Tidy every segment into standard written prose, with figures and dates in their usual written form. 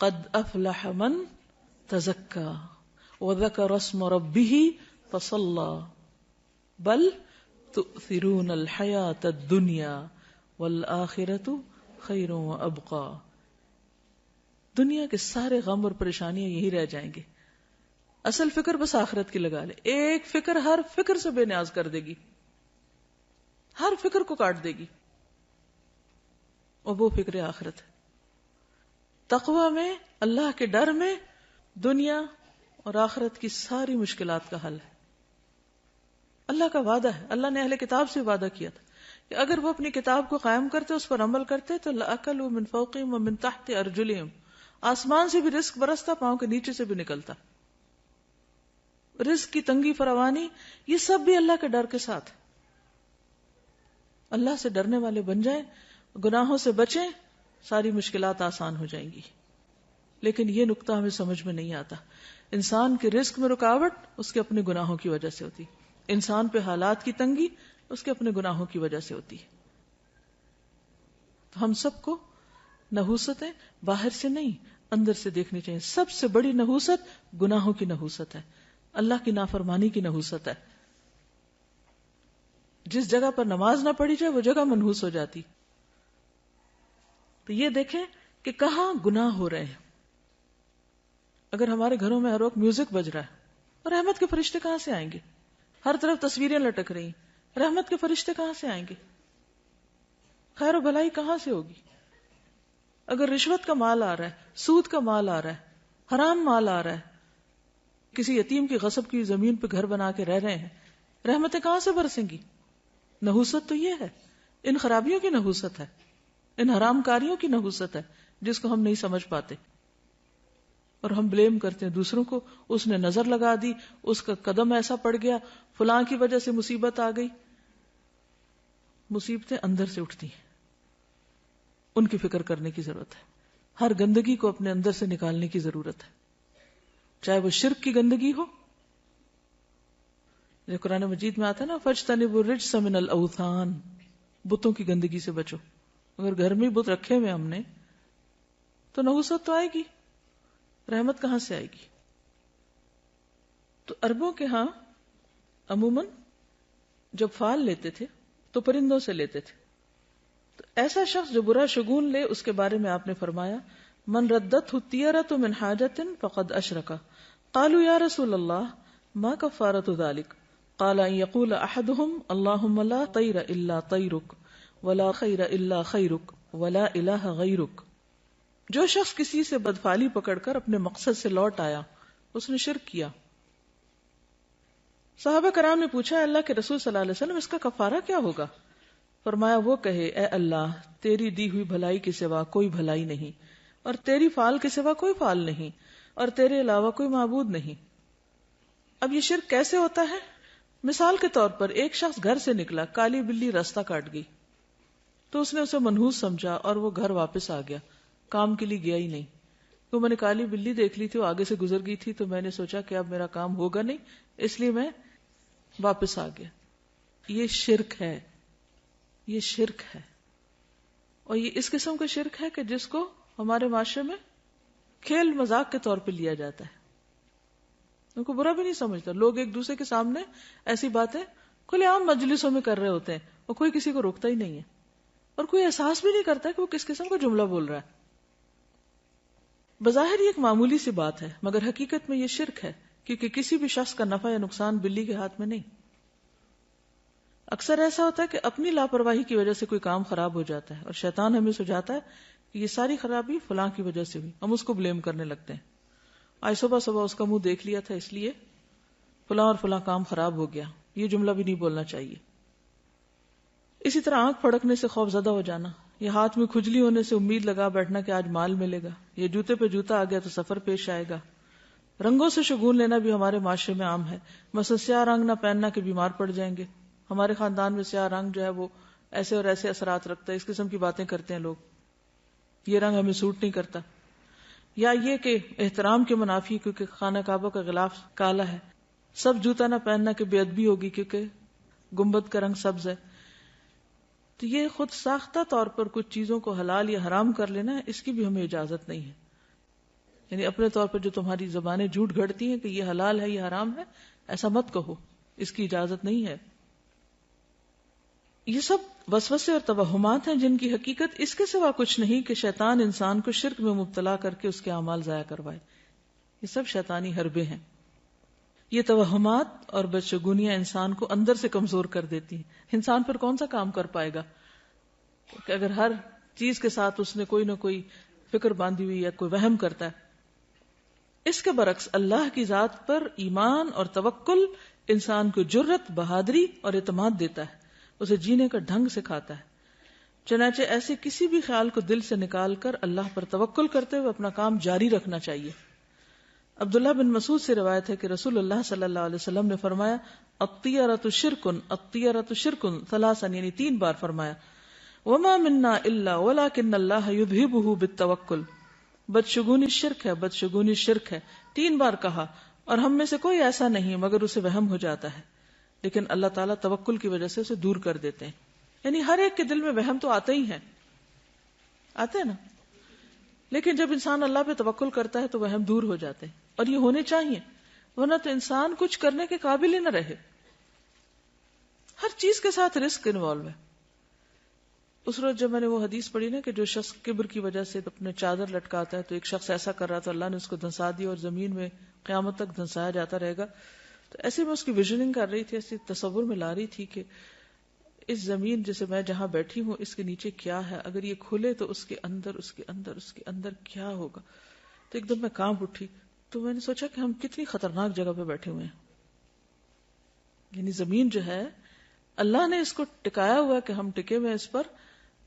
قد افلح من تزکا وذکر اسم ربہ فصلی بل تؤثرون الحیاۃ الدنیا والآخرۃ خیر وابقی. دنیا کے سارے غم اور پریشانیاں یہی رہ جائیں گے. اصل فکر بس آخرت کی لگا لے. ایک فکر ہر فکر سے بے نیاز کر دے گی, ہر فکر کو کاٹ دے گی, اور وہ فکر آخرت ہے. تقوی میں, اللہ کے ڈر میں دنیا اور آخرت کی ساری مشکلات کا حل ہے. اللہ کا وعدہ ہے, اللہ نے اہل کتاب سے وعدہ کیا تھا کہ اگر وہ اپنی کتاب کو قائم کرتے, اس پر عمل کرتے, تو لَأَكَلُوا مِن فَوْقِهِمْ وَمِن تَحْتِ أَرْجُلِهِمْ, آسمان سے بھی رزق برستا, پاؤں کے نیچے سے بھی نکلتا. رزق کی تنگی فراوانی یہ سب بھی اللہ کے ڈر کے ساتھ. اللہ سے ڈرنے والے بن جائیں, گناہوں سے بچیں, ساری مشکلات آسان ہو جائیں گی. لیکن یہ نقطہ ہمیں سمجھ میں نہیں آتا. انسان کے رزق میں رکاوٹ اس کے اپنے گناہوں کی وجہ سے ہوتی, انسان پہ حالات کی تنگی اس کے اپنے گناہوں کی وجہ سے ہوتی ہے. تو ہم سب کو نحوستیں باہر سے نہیں اندر سے دیکھنی چاہیے. سب سے بڑی نحوست گناہوں کی نحوست ہے, اللہ کی نافرمانی کی نحوست ہے. جس جگہ پر نماز نہ پڑھی جائے وہ جگہ منحوس ہو جاتی. تو یہ دیکھیں کہ کہاں گناہ ہو رہے ہیں. اگر ہمارے گھروں میں ہر وقت میوزک بج رہا ہے, اور رحمت کے فرشتے کہاں سے آئیں گے؟ ہر طرف تصویریں لٹک رہی ہیں, رحمت کے فرشتے کہاں سے آئیں گے؟ خیر و بھلائی کہاں سے ہوگی؟ اگر رشوت کا مال آ رہا ہے, سود کا مال آ رہا ہے, حرام مال آ رہا ہے, کسی یتیم کی غصب کی زمین پہ گھر بنا کے رہ رہے ہیں, رحمتیں کہاں سے برسیں گی؟ نحوست تو یہ ہے, ان خرابیوں کی نحوست ہے, ان حرام کاریوں کی نحوست ہے, جس کو ہم نہیں سمجھ پاتے. اور ہم بلیم کرتے ہیں دوسروں کو, اس نے نظر لگا دی, اس کا قدم ایسا پڑ گیا, فلاں کی وجہ سے مصیبت آ گئی. مصیبتیں اندر سے اٹھتی ہیں, ان کی فکر کرنے کی ضرورت ہے. ہر گندگی کو اپنے اندر سے نکالنے کی ضرورت ہے, چاہے وہ شرک کی گندگی ہو, جو قرآن مجید میں آتا ہے نا, فَاجْتَنِبُوا الرِّجْسَ مِنَ الْأَوْثَانِ, بتوں کی گندگی سے بچو. اگر گھر میں بت رکھے ہوئے ہم نے تو نحوست تو آئے گی, رحمت کہاں سے آئے گی؟ تو عربوں کے ہاں عموماً جب فال لیتے تھے تو پرندوں سے لیتے تھے. تو ایسا شخص جو برا شگون لے, اس کے بارے میں آپ نے فرمایا, من ردت الطیرۃ من حاجۃ فقد اشرک. قالوا یا رسول اللہ ما کفارۃ ذلک؟ قال ان یقول احدهم اللهم لا طیر الا طیرک ولا خیر الا خیرک ولا الہ غیرک. جو شخص کسی سے بدفعلی پکڑ کر اپنے مقصد سے لوٹ آیا, اس نے شرک کیا. صحابہ کرام نے پوچھا, اللہ کے رسول صلی اللہ علیہ وسلم, اس کا کفارہ کیا ہوگا؟ فرمایا, وہ کہے, اے اللہ, تیری دی ہوئی بھلائی کے سوا کوئی بھلائی نہیں, اور تیری فال کے سوا کوئی فال نہیں, اور تیرے علاوہ کوئی معبود نہیں. اب یہ شرک کیسے ہوتا ہے؟ مثال کے طور پر ایک شخص گھر سے نکلا, کالی بلی راستہ کاٹ گئی, تو اس نے اسے منحوس سمجھا اور وہ گھر واپس آ گیا, کام کے لیے گیا ہی نہیں. تو میں نے کالی بلی دیکھ لی تھی, وہ آگے سے گزر گئی تھی, تو میں نے سوچا کہ اب میرا کام ہوگا نہیں, اس لیے میں واپس آ گیا. یہ شرک ہے, یہ شرک ہے. اور یہ اس قسم کا شرک ہے کہ جس کو ہمارے معاشرے میں کھیل مذاق کے طور پہ لیا جاتا ہے, ان کو برا بھی نہیں سمجھتا. لوگ ایک دوسرے کے سامنے ایسی باتیں کھلے عام مجلسوں میں کر رہے ہوتے ہیں, اور کوئی کسی کو روکتا ہی نہیں ہے, اور کوئی احساس بھی نہیں کرتا کہ وہ کس قسم کا جملہ بول رہا ہے. بظاہر یہ ایک معمولی سی بات ہے, مگر حقیقت میں یہ شرک ہے, کیونکہ کسی بھی شخص کا نفع یا نقصان بلی کے ہاتھ میں نہیں. اکثر ایسا ہوتا ہے کہ اپنی لاپرواہی کی وجہ سے کوئی کام خراب ہو جاتا ہے, اور شیطان ہمیں سجاتا ہے کہ یہ ساری خرابی فلاں کی وجہ سے ہوئی, ہم اس کو بلیم کرنے لگتے ہیں. آج صبح صبح اس کا منہ دیکھ لیا تھا, اس لیے فلاں اور فلاں کام خراب ہو گیا. یہ جملہ بھی نہیں بولنا چاہیے. اسی طرح آنکھ پھڑکنے سے خوف زدہ ہو جانا, یہ ہاتھ میں کھجلی ہونے سے امید لگا بیٹھنا کہ آج مال ملے گا, یہ جوتے پہ جوتا آ گیا تو سفر پیش آئے گا. رنگوں سے شگون لینا بھی ہمارے معاشرے میں عام ہے. مثلا سیاہ رنگ نہ پہننا کہ بیمار پڑ جائیں گے. ہمارے خاندان میں سیاہ رنگ جو ہے وہ ایسے اور ایسے اثرات رکھتا ہے, اس قسم کی باتیں کرتے ہیں لوگ. یہ رنگ ہمیں سوٹ نہیں کرتا. یا یہ کہ احترام کے منافی کیونکہ خانہ کعبہ کا غلاف کالا ہے, سب جوتا نہ پہننا کہ بے ادبی ہوگی کیونکہ گنبد کا رنگ سبز ہے. تو یہ خود ساختہ طور پر کچھ چیزوں کو حلال یا حرام کر لینا ہے, اس کی بھی ہمیں اجازت نہیں ہے. یعنی اپنے طور پر جو تمہاری زبانیں جھوٹ گھڑتی ہیں کہ یہ حلال ہے یہ حرام ہے، ایسا مت کہو، اس کی اجازت نہیں ہے۔ یہ سب وسوسے اور توہمات ہیں جن کی حقیقت اس کے سوا کچھ نہیں کہ شیطان انسان کو شرک میں مبتلا کر کے اس کے اعمال ضائع کروائے۔ یہ سب شیطانی حربے ہیں۔ یہ توہمات اور بدشگونیاں انسان کو اندر سے کمزور کر دیتی ہیں۔ انسان پھر کون سا کام کر پائے گا کہ اگر ہر چیز کے ساتھ اس نے کوئی نہ کوئی فکر باندھی ہوئی یا کوئی وہم کرتا ہے۔ اس کے برعکس اللہ کی ذات پر ایمان اور توکل انسان کو جرت، بہادری اور اعتماد دیتا ہے، اسے جینے کا ڈھنگ سکھاتا ہے۔ چنانچہ ایسے کسی بھی خیال کو دل سے نکال کر اللہ پر توکل کرتے ہوئے اپنا کام جاری رکھنا چاہیے۔ عبداللہ بن مسعود سے روایت ہے کہ رسول اللہ صلی اللہ علیہ وسلم نے فرمایا الطیرۃ شرکن الطیرۃ شرکن ثلاثا، یعنی 3 بار فرمایا، وما منا الا ولکن اللہ یذہبہ بالتوکل، بدشگونی شرک ہے، بدشگونی شرک ہے، 3 بار کہا، اور ہم میں سے کوئی ایسا نہیں مگر اسے وہم ہو جاتا ہے، لیکن اللہ تعالیٰ توکل کی وجہ سے اسے دور کر دیتے ہیں۔ یعنی ہر ایک کے دل میں وہم تو آتے ہی ہیں، آتے ہیں نا، لیکن جب انسان اللہ پہ توکل کرتا ہے تو وہم دور ہو جاتے ہیں، اور یہ ہونے چاہیے، ورنہ تو انسان کچھ کرنے کے قابل ہی نہ رہے۔ ہر چیز کے ساتھ رسک انوالو ہے۔ اس روز جب میں نے وہ حدیث پڑھی نا کہ جو شخص کبر کی وجہ سے اپنے چادر لٹکاتا ہے، تو ایک شخص ایسا کر رہا تھا، اللہ نے اس کو دھنسا دیا اور زمین میں قیامت تک دھنسایا جاتا رہے گا۔ تو ایسے میں اس کی ویژننگ کر رہی تھی، ایسی تصور میں لا رہی تھی کہ اس زمین جسے میں جہاں بیٹھی ہوں اس کے نیچے کیا ہے، اگر یہ کھلے تو اس کے اندر کیا ہوگا۔ تو ایک دم میں کانپ اٹھی، تو میں نے سوچا کہ ہم کتنی خطرناک جگہ پہ بیٹھے ہوئے ہیں۔ یعنی زمین جو ہے اللہ نے اس کو ٹکایا ہوا کہ ہم ٹکے ہوئے اس پر،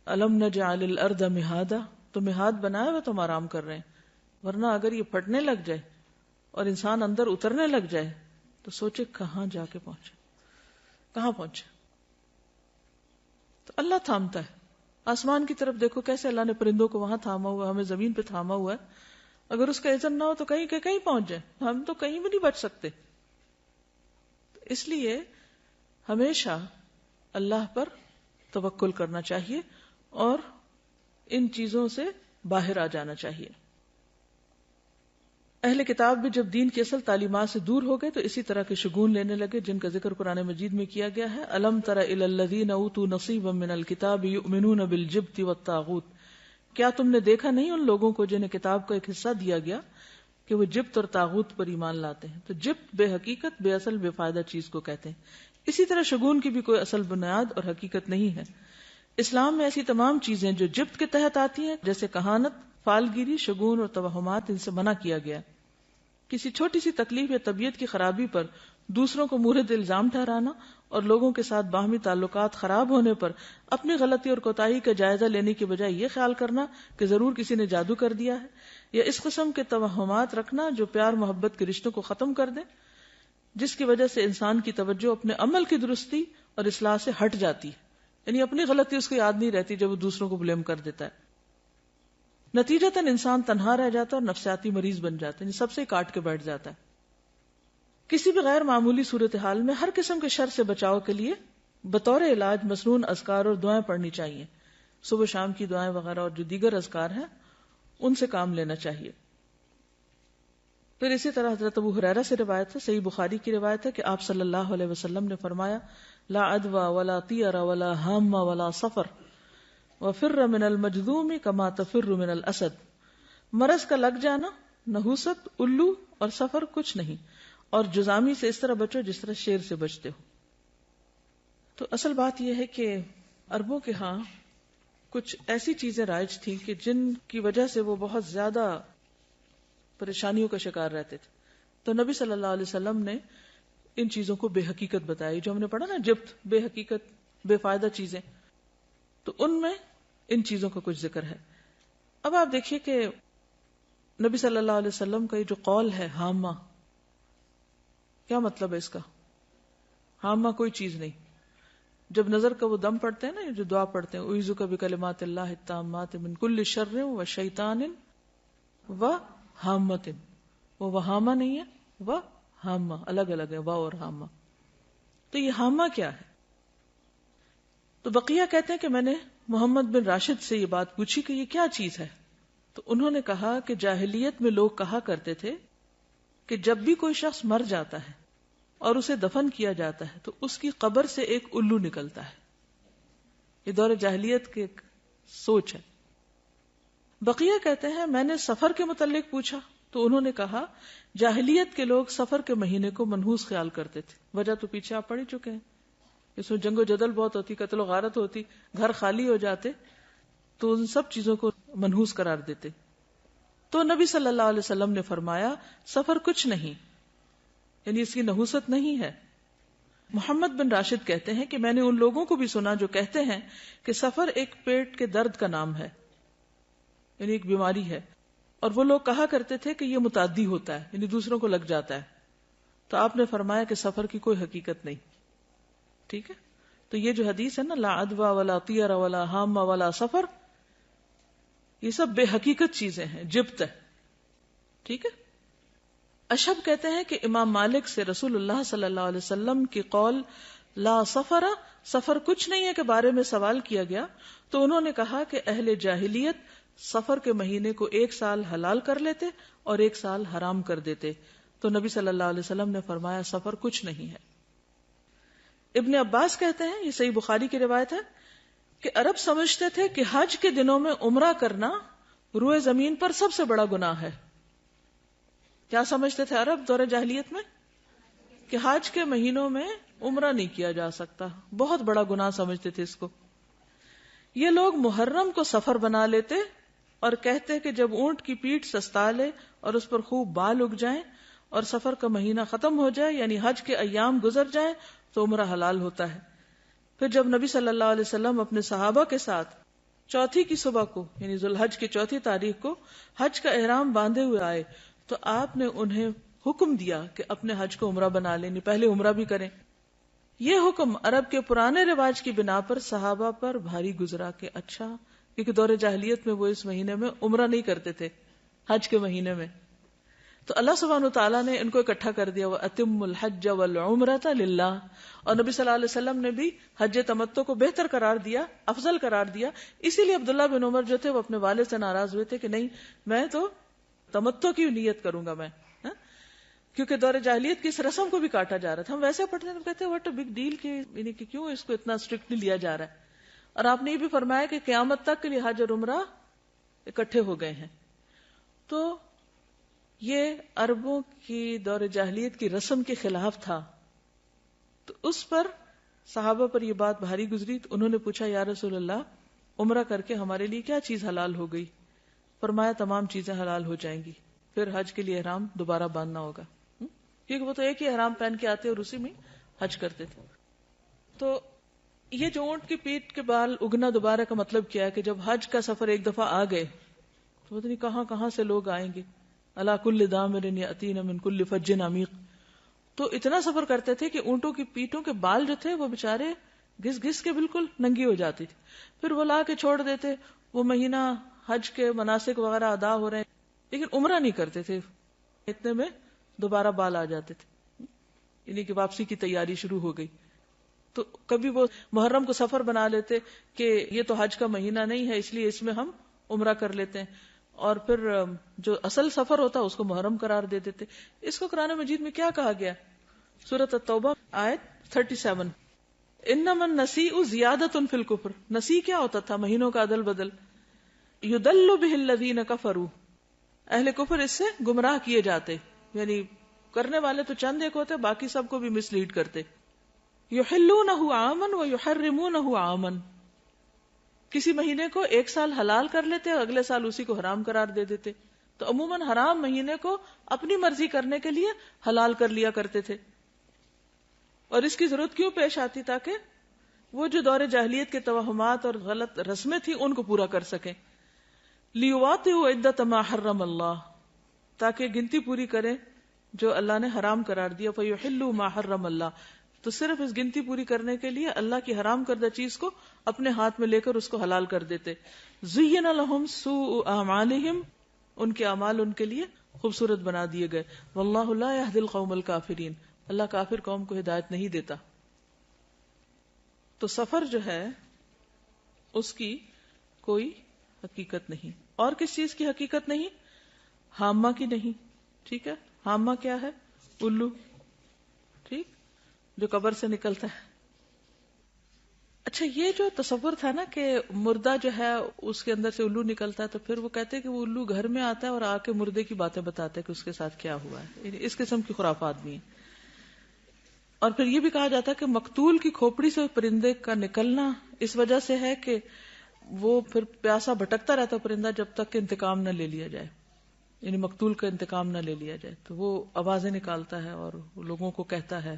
الم نجعل الارض مہادا، تو مہاد بنایا ہوا تو ہم آرام کر رہے ہیں، ورنہ اگر یہ پھٹنے لگ جائے اور انسان اندر اترنے لگ جائے تو سوچے کہاں جا کے پہنچے، کہاں پہنچے۔ تو اللہ تھامتا ہے۔ آسمان کی طرف دیکھو کیسے اللہ نے پرندوں کو وہاں تھاما ہوا، ہمیں زمین پہ تھاما ہوا ہے۔ اگر اس کا اذن نہ ہو تو کہیں کہ کہیں پہنچ جائے، ہم تو کہیں بھی نہیں بچ سکتے۔ اس لیے ہمیشہ اللہ پر توکل کرنا چاہیے اور ان چیزوں سے باہر آ جانا چاہیے۔ اہل کتاب بھی جب دین کی اصل تعلیمات سے دور ہو گئے تو اسی طرح کے شگون لینے لگے جن کا ذکر قرآن مجید میں کیا گیا ہے۔ الم تر الی الذین اوتوا نصیبا من الکتاب یؤمنون بالجبت والطاغوت، کیا تم نے دیکھا نہیں ان لوگوں کو جنہیں کتاب کا ایک حصہ دیا گیا کہ وہ جبت اور طاغوت پر ایمان لاتے ہیں۔ تو جبت بے حقیقت، بے اصل، بے فائدہ چیز کو کہتے ہیں۔ اسی طرح شگون کی بھی کوئی اصل بنیاد اور حقیقت نہیں ہے۔ اسلام میں ایسی تمام چیزیں جو جبت کے تحت آتی ہیں جیسے کہانت، فالگیری، شگون اور توہمات، ان سے منع کیا گیا۔ کسی چھوٹی سی تکلیف یا طبیعت کی خرابی پر دوسروں کو مورد الزام ٹھہرانا اور لوگوں کے ساتھ باہمی تعلقات خراب ہونے پر اپنی غلطی اور کوتاہی کا جائزہ لینے کی بجائے یہ خیال کرنا کہ ضرور کسی نے جادو کر دیا ہے، یا اس قسم کے توہمات رکھنا جو پیار محبت کے رشتوں کو ختم کر دیں، جس کی وجہ سے انسان کی توجہ اپنے عمل کی درستی اور اصلاح سے ہٹ جاتی ہے، یعنی اپنی غلطی اس کو یاد نہیں رہتی جب وہ دوسروں کو بلیم کر دیتا ہے۔ نتیجتاً انسان تنہا رہ جاتا ہے اور نفسیاتی مریض بن جاتا ہے، یعنی سب سے کاٹ کے بیٹھ جاتا ہے۔ کسی بھی غیر معمولی صورتحال میں ہر قسم کے شر سے بچاؤ کے لیے بطور علاج مسنون اذکار اور دعائیں پڑھنی چاہیے، صبح شام کی دعائیں وغیرہ اور جو دیگر اذکار ہیں ان سے کام لینا چاہیے۔ پھر اسی طرح حضرت ابو ہریرہ سے روایت ہے، صحیح بخاری کی روایت ہے کہ آپ صلی اللہ علیہ وسلم نے فرمایا لا عدوى ولا طیر ولا ہام ولا صفر وفر من المجذوم کما تفر من الاسد، مرض کا لگ جانا، نحوست، الو اور سفر کچھ نہیں، اور جزامی سے اس طرح بچو جس طرح شیر سے بچتے ہو۔ تو اصل بات یہ ہے کہ عربوں کے ہاں کچھ ایسی چیزیں رائج تھیں کہ جن کی وجہ سے وہ بہت زیادہ پریشانیوں کا شکار رہتے تھے، تو نبی صلی اللہ علیہ وسلم نے ان چیزوں کو بے حقیقت بتائی، جو ہم نے پڑھا نا جبت، بے حقیقت، بے فائدہ چیزیں، تو ان میں ان چیزوں کا کچھ ذکر ہے۔ اب آپ دیکھیے کہ نبی صلی اللہ علیہ وسلم کا یہ جو قول ہے ہامہ، کیا مطلب ہے اس کا؟ ہامہ کوئی چیز نہیں۔ جب نظر کا وہ دم پڑھتے ہیں نا، جو دعا پڑھتے ہیں اعوذ بکلمات اللہ التامات من کل شر و شیطان و ہامۃ، وہ وہامہ نہیں ہے، وہ ہامہ، الگ الگ ہے وا اور ہامہ۔ تو یہ ہامہ کیا ہے؟ تو بقیہ کہتے ہیں کہ میں نے محمد بن راشد سے یہ بات پوچھی کہ یہ کیا چیز ہے، تو انہوں نے کہا کہ جاہلیت میں لوگ کہا کرتے تھے کہ جب بھی کوئی شخص مر جاتا ہے اور اسے دفن کیا جاتا ہے تو اس کی قبر سے ایک الو نکلتا ہے. یہ دور جاہلیت کی ایک سوچ ہے. بقیہ کہتے ہیں میں نے سفر کے متعلق پوچھا تو انہوں نے کہا جاہلیت کے لوگ سفر کے مہینے کو منحوس خیال کرتے تھے. وجہ تو پیچھے آپ پڑھ ہی چکے ہیں. اس میں جنگ و جدل بہت ہوتی، قتل و غارت ہوتی، گھر خالی ہو جاتے، تو ان سب چیزوں کو منحوس قرار دیتے. تو نبی صلی اللہ علیہ وسلم نے فرمایا سفر کچھ نہیں، یعنی اس کی نحوست نہیں ہے. محمد بن راشد کہتے ہیں کہ میں نے ان لوگوں کو بھی سنا جو کہتے ہیں کہ سفر ایک پیٹ کے درد کا نام ہے، یعنی ایک بیماری ہے، اور وہ لوگ کہا کرتے تھے کہ یہ متعدی ہوتا ہے، یعنی دوسروں کو لگ جاتا ہے. تو آپ نے فرمایا کہ سفر کی کوئی حقیقت نہیں. ٹھیک ہے، تو یہ جو حدیث ہے نا لا عدوى ولا طیر ولا ہام ولا سفر، یہ سب بے حقیقت چیزیں ہیں، جبت ہے. ٹھیک ہے. اشہب کہتے ہیں کہ امام مالک سے رسول اللہ صلی اللہ علیہ وسلم کی قول لا سفر، سفر کچھ نہیں ہے کے بارے میں سوال کیا گیا تو انہوں نے کہا کہ اہل جاہلیت سفر کے مہینے کو 1 سال حلال کر لیتے اور 1 سال حرام کر دیتے. تو نبی صلی اللہ علیہ وسلم نے فرمایا سفر کچھ نہیں ہے. ابن عباس کہتے ہیں، یہ صحیح بخاری کی روایت ہے، کہ عرب سمجھتے تھے کہ حج کے دنوں میں عمرہ کرنا روئے زمین پر سب سے بڑا گناہ ہے. کیا سمجھتے تھے عرب دور جاہلیت میں؟ کہ حج کے مہینوں میں عمرہ نہیں کیا جا سکتا، بہت بڑا گناہ سمجھتے تھے اس کو. یہ لوگ محرم کو سفر بنا لیتے اور کہتے کہ جب اونٹ کی پیٹھ سستا لے اور اس پر خوب بال اگ جائیں اور سفر کا مہینہ ختم ہو جائے، یعنی حج کے ایام گزر جائیں تو عمرہ حلال ہوتا ہے. پھر جب نبی صلی اللہ علیہ وسلم اپنے صحابہ کے ساتھ چوتھی کی صبح کو، یعنی ذوالحج کی 4 تاریخ کو حج کا احرام باندھے ہوئے آئے تو آپ نے انہیں حکم دیا کہ اپنے حج کو عمرہ بنا لیں، پہلے عمرہ بھی کریں. یہ حکم عرب کے پرانے رواج کی بنا پر صحابہ پر بھاری گزرا کہ اچھا، کیونکہ دور جاہلیت میں وہ اس مہینے میں عمرہ نہیں کرتے تھے، حج کے مہینے میں. تو اللہ سبحانہ وتعالیٰ نے ان کو اکٹھا کر دیا وَأَتِمُّ الْحَجَّ وَالْعُمْرَةَ لِلَّهِ، اور نبی صلی اللہ علیہ وسلم نے بھی حج تمتع کو بہتر قرار دیا، افضل قرار دیا. اسی لیے عبداللہ بن عمر جو تھے وہ اپنے والد سے ناراض ہوئے تھے کہ نہیں، میں تو تمتع کی نیت کروں گا میں، کیونکہ دور جاہلیت کی اس رسم کو بھی کاٹا جا رہا تھا. ہم ویسے پڑھتے ہیں کہتے ہیں واٹ اے بگ ڈیل، یعنی کہ کیوں اس کو اتنا اسٹرکٹلی لیا جا رہا ہے. اور آپ نے یہ بھی فرمایا کہ قیامت تک کے لیے حج اور عمرہ اکٹھے ہو گئے ہیں. تو یہ عربوں کی دور جاہلیت کی رسم کے خلاف تھا. تو اس پر صحابہ پر یہ بات بھاری گزری تو انہوں نے پوچھا یا رسول اللہ عمرہ کر کے ہمارے لیے کیا چیز حلال ہو گئی؟ فرمایا تمام چیزیں حلال ہو جائیں گی، پھر حج کے لیے احرام دوبارہ باندھنا ہوگا، کیونکہ وہ تو ایک ہی احرام پہن کے آتے اور اسی میں حج کرتے تھے. تو یہ جو اونٹ کی پیٹھ کے بال اگنا دوبارہ کا مطلب کیا ہے کہ جب حج کا سفر ایک دفعہ آ گئے تو پتہ نہیں کہاں کہاں سے لوگ آئیں گے. اللہ کل دامر یاتین من کل فج عمیق. تو اتنا سفر کرتے تھے کہ اونٹوں کی پیٹھوں کے بال جو تھے وہ بےچارے گھس گھس کے بالکل ننگی ہو جاتی تھی. پھر وہ لا کے چھوڑ دیتے، وہ مہینہ حج کے مناسک وغیرہ ادا ہو رہے ہیں لیکن عمرہ نہیں کرتے تھے. اتنے میں دوبارہ بال آ جاتے تھے، یعنی کہ واپسی کی تیاری شروع ہو گئی. تو کبھی وہ محرم کو سفر بنا لیتے کہ یہ تو حج کا مہینہ نہیں ہے اس لیے اس میں ہم عمرہ کر لیتے ہیں، اور پھر جو اصل سفر ہوتا اس کو محرم قرار دے دیتے. اس کو قرآن مجید میں کیا کہا گیا؟ سورۃ التوبہ آیت 37، انما النسیء زیادۃ فی الکفر. نسی کیا ہوتا تھا؟ مہینوں کا عدل بدل. یضل بہ الذین کفروا، اہل کفر اس سے گمراہ کیے جاتے، یعنی کرنے والے تو چند ایک ہوتے، باقی سب کو بھی مس لیڈ کرتے. یحلونہ عاما ویحرمونہ عاما، کسی مہینے کو 1 سال حلال کر لیتے اور اگلے سال اسی کو حرام قرار دے دیتے. تو عموماً حرام مہینے کو اپنی مرضی کرنے کے لیے حلال کر لیا کرتے تھے. اور اس کی ضرورت کیوں پیش آتی؟ تاکہ وہ جو دور جاہلیت کے توہمات اور غلط رسمیں تھیں ان کو پورا کر سکیں. لیواطئوا عدۃ ما حرم اللہ، تاکہ گنتی پوری کریں جو اللہ نے حرام قرار دیا. فیحلوا ما حرم اللہ، تو صرف اس گنتی پوری کرنے کے لیے اللہ کی حرام کردہ چیز کو اپنے ہاتھ میں لے کر اس کو حلال کر دیتے. زین لہم سوء اعمالہم، ان کے اعمال ان کے لیے خوبصورت بنا دیے گئے. واللہ لا یہدی القوم الکافرین، اللہ کافر قوم کو ہدایت نہیں دیتا. تو سفر جو ہے اس کی کوئی حقیقت نہیں. اور کس چیز کی حقیقت نہیں؟ حامہ کی نہیں. ٹھیک ہے، حامہ کیا ہے؟ الو، ٹھیک، جو قبر سے نکلتا ہے. اچھا، یہ جو تصور تھا نا کہ مردہ جو ہے اس کے اندر سے الو نکلتا ہے، تو پھر وہ کہتے ہیں کہ وہ الو گھر میں آتا ہے اور آ کے مردے کی باتیں بتاتا ہے کہ اس کے ساتھ کیا ہوا ہے. یعنی اس قسم کی خرافات بھی ہیں. اور پھر یہ بھی کہا جاتا ہے کہ مقتول کی کھوپڑی سے پرندے کا نکلنا اس وجہ سے ہے کہ وہ پھر پیاسا بھٹکتا رہتا پرندہ جب تک کہ انتقام نہ لے لیا جائے، یعنی مقتول کا انتقام نہ لے لیا جائے. تو وہ آوازیں نکالتا ہے اور لوگوں کو کہتا ہے.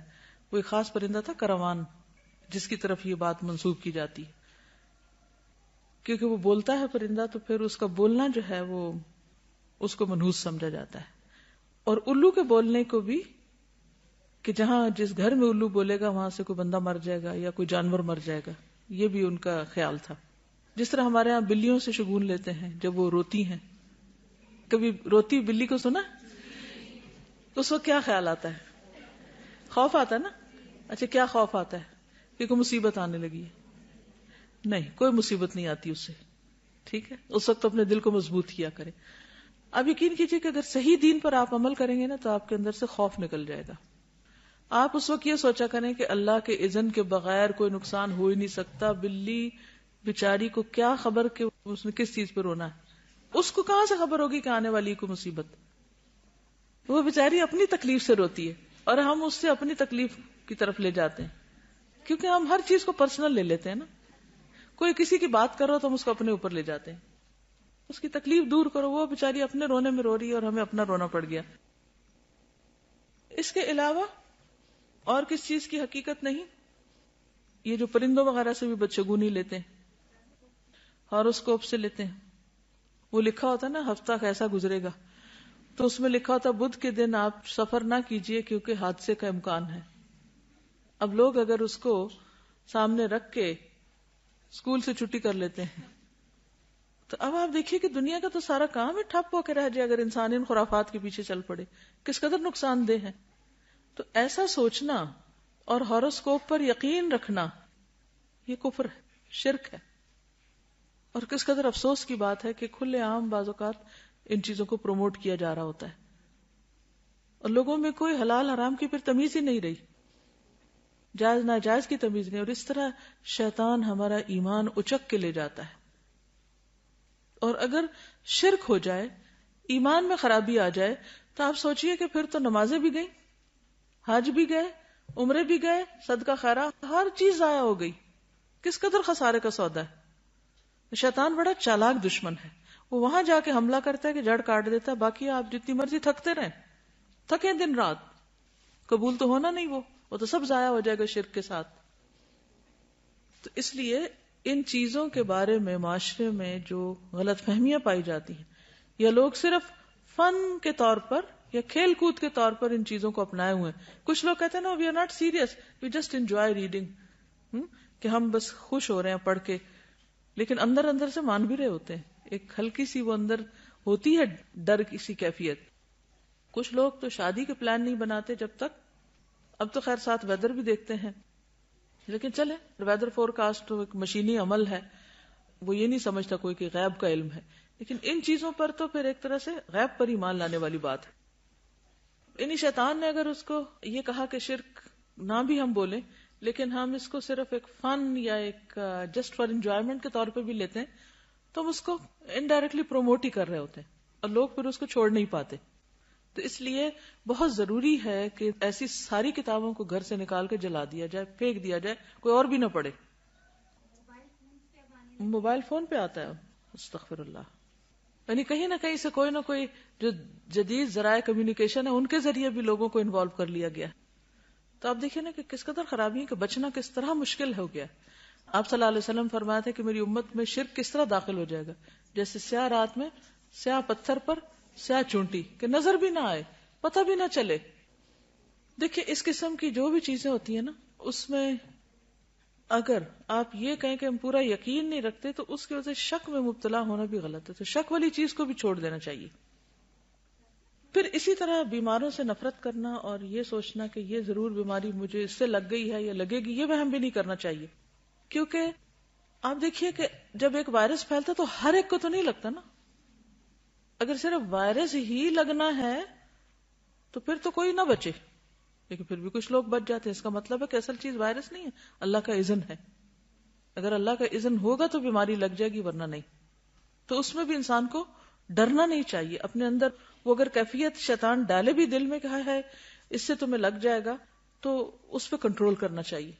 وہ ایک خاص پرندہ تھا کروان، جس کی طرف یہ بات منسوب کی جاتی، کیونکہ وہ بولتا ہے پرندہ، تو پھر اس کا بولنا جو ہے وہ اس کو منحوس سمجھا جاتا ہے. اور الو کے بولنے کو بھی، کہ جہاں جس گھر میں الو بولے گا وہاں سے کوئی بندہ مر جائے گا یا کوئی جانور مر جائے گا، یہ بھی ان کا خیال تھا. جس طرح ہمارے ہاں بلیوں سے شگون لیتے ہیں جب وہ روتی ہیں. کبھی روتی بلی کو سنا؟ اس وقت کیا خیال آتا ہے؟ خوف آتا ہے نا. اچھا، کیا خوف آتا ہے؟ کہ کوئی مصیبت آنے لگی ہے. نہیں، کوئی مصیبت نہیں آتی اس سے. ٹھیک ہے، اس وقت اپنے دل کو مضبوط کیا کرے. اب یقین کیجئے کہ اگر صحیح دین پر آپ عمل کریں گے نا تو آپ کے اندر سے خوف نکل جائے گا. آپ اس وقت یہ سوچا کریں کہ اللہ کے اذن کے بغیر کوئی نقصان ہو ہی نہیں سکتا. بلی بیچاری کو کیا خبر کہ اس نے کس چیز پہ رونا ہے؟ اس کو کہاں سے خبر ہوگی کہ آنے والی کوئی مصیبت؟ وہ بیچاری اپنی تکلیف سے روتی ہے اور ہم اس سے اپنی تکلیف کی طرف لے جاتے ہیں، کیونکہ ہم ہر چیز کو پرسنل لے لیتے ہیں نا. کوئی کسی کی بات کر رہا تو ہم اس کو اپنے اوپر لے جاتے ہیں. اس کی تکلیف دور کرو، وہ بیچاری اپنے رونے میں رو رہی ہے اور ہمیں اپنا رونا پڑ گیا. اس کے علاوہ اور کس چیز کی حقیقت نہیں؟ یہ جو پرندوں وغیرہ سے بھی بدشگونی لیتے ہیں، ہاروسکوپ سے لیتے ہیں. وہ لکھا ہوتا ہے نا ہفتہ کیسا گزرے گا، تو اس میں لکھا ہوتا ہے بدھ کے دن آپ سفر نہ کیجئے کیونکہ حادثے کا امکان ہے. اب لوگ اگر اس کو سامنے رکھ کے اسکول سے چھٹی کر لیتے ہیں، تو اب آپ دیکھیے کہ دنیا کا تو سارا کام ہی ٹھپ ہو کے رہ جائے اگر انسان ان خرافات کے پیچھے چل پڑے. کس قدر نقصان دہ ہے. تو ایسا سوچنا اور ہاروسکوپ پر یقین رکھنا یہ کفر ہے، شرک ہے. اور کس قدر افسوس کی بات ہے کہ کھلے عام بعض اوقات ان چیزوں کو پروموٹ کیا جا رہا ہوتا ہے اور لوگوں میں کوئی حلال حرام کی پھر تمیز ہی نہیں رہی، جائز ناجائز کی تمیز نہیں. اور اس طرح شیطان ہمارا ایمان اچک کے لے جاتا ہے. اور اگر شرک ہو جائے، ایمان میں خرابی آ جائے، تو آپ سوچئے کہ پھر تو نمازیں بھی گئیں، حج بھی گئے، عمرے بھی گئے، صدقہ خیرات، ہر چیز ضائع ہو گئی. کس قدر خسارے کا سودا ہے. شیطان بڑا چالاک دشمن ہے. وہ وہاں جا کے حملہ کرتا ہے کہ جڑ کاٹ دیتا ہے. باقی آپ جتنی مرضی تھکتے رہیں، تھکیں دن رات، قبول تو ہونا نہیں. وہ تو سب ضائع ہو جائے گا شرک کے ساتھ. تو اس لیے ان چیزوں کے بارے میں معاشرے میں جو غلط فہمیاں پائی جاتی ہیں، یا لوگ صرف فن کے طور پر یا کھیل کود کے طور پر ان چیزوں کو اپنائے ہوئے ہیں. کچھ لوگ کہتے ہیں نا we are not serious, we just enjoy reading, کہ ہم بس خوش ہو رہے ہیں پڑھ کے، لیکن اندر اندر سے مان بھی رہے ہوتے ہیں. ایک ہلکی سی وہ اندر ہوتی ہے ڈر کی سی کیفیت. کچھ لوگ تو شادی کے پلان نہیں بناتے جب تک، اب تو خیر ساتھ ویدر بھی دیکھتے ہیں، لیکن چلے ویدر فور کاسٹ ایک مشینی عمل ہے، وہ یہ نہیں سمجھتا کوئی کہ غیب کا علم ہے. لیکن ان چیزوں پر تو پھر ایک طرح سے غیب پر ایمان لانے والی بات ہے. انہی شیطان نے اگر اس کو یہ کہا کہ شرک نہ بھی ہم بولیں، لیکن ہم اس کو صرف ایک فن یا ایک جسٹ فار انجوائمنٹ کے طور پہ بھی لیتے ہیں، تو ہم اس کو انڈائریکٹلی پروموٹ ہی کر رہے ہوتے ہیں اور لوگ پھر اس کو چھوڑ نہیں پاتے. تو اس لیے بہت ضروری ہے کہ ایسی ساری کتابوں کو گھر سے نکال کے جلا دیا جائے، پھینک دیا جائے، کوئی اور بھی نہ پڑھے. موبائل فون پہ آتا ہے، استغفر اللہ. یعنی کہیں نہ کہیں سے کوئی نہ کوئی جو جدید ذرائع کمیونیکیشن ہے ان کے ذریعے بھی لوگوں کو انوالو کر لیا گیا. تو آپ دیکھیں نا کہ کس قدر خرابی ہے، کہ بچنا کس طرح مشکل ہو گیا. آپ صلی اللہ علیہ وسلم فرماتے ہیں کہ میری امت میں شرک کس طرح داخل ہو جائے گا، جیسے سیاہ رات میں سیاہ پتھر پر سیاہ چونٹی، کہ نظر بھی نہ آئے، پتہ بھی نہ چلے. دیکھیں اس قسم کی جو بھی چیزیں ہوتی ہیں نا، اس میں اگر آپ یہ کہیں کہ ہم پورا یقین نہیں رکھتے تو اس کی وجہ سے شک میں مبتلا ہونا بھی غلط ہے. تو شک والی چیز کو بھی چھوڑ دینا چاہیے. پھر اسی طرح بیماروں سے نفرت کرنا اور یہ سوچنا کہ یہ ضرور بیماری مجھے اس سے لگ گئی ہے یا لگے گی، یہ وہم بھی نہیں کرنا چاہیے. کیونکہ آپ دیکھیے کہ جب ایک وائرس پھیلتا تو ہر ایک کو تو نہیں لگتا نا. اگر صرف وائرس ہی لگنا ہے تو پھر تو کوئی نہ بچے، لیکن پھر بھی کچھ لوگ بچ جاتے ہیں. اس کا مطلب ہے کہ اصل چیز وائرس نہیں ہے، اللہ کا اذن ہے. اگر اللہ کا اذن ہوگا تو بیماری لگ جائے گی، ورنہ نہیں. تو اس میں بھی انسان کو ڈرنا نہیں چاہیے اپنے اندر. وہ اگر کیفیت شیطان ڈالے بھی دل میں کہا ہے اس سے تمہیں لگ جائے گا، تو اس پہ کنٹرول کرنا چاہیے،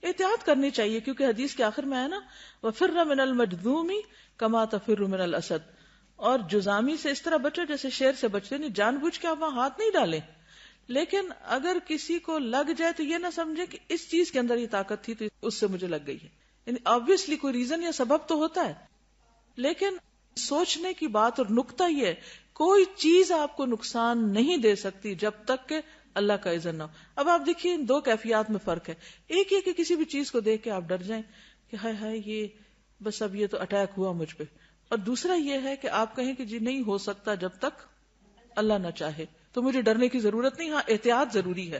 احتیاط کرنی چاہیے. کیونکہ حدیث کے آخر میں ہے نا وَفِرَّ مِنَ الْمَجْذُومِ كَمَا تَفِرُّ مِنَ الْأَسَدِ، اور جزامی سے اس طرح بچو جیسے شیر سے بچتے. نہیں جان بوجھ کے آپ وہاں ہاتھ نہیں ڈالیں، لیکن اگر کسی کو لگ جائے تو یہ نہ سمجھے کہ اس چیز کے اندر یہ طاقت تھی تو اس سے مجھے لگ گئی ہے. یعنی آبویسلی کوئی ریزن یا سبب تو ہوتا ہے، لیکن سوچنے کی بات اور نقطہ یہ ہے کوئی چیز آپ کو نقصان نہیں دے سکتی جب تک کہ اللہ کا اذن نہ ہو. اب آپ دیکھیے ان دو کیفیات میں فرق ہے. ایک یہ کہ کسی بھی چیز کو دیکھ کے آپ ڈر جائیں کہ ہائے ہائے یہ بس اب یہ تو اٹیک ہوا مجھ پہ، اور دوسرا یہ ہے کہ آپ کہیں کہ جی نہیں ہو سکتا جب تک اللہ نہ چاہے، تو مجھے ڈرنے کی ضرورت نہیں. ہاں احتیاط ضروری ہے.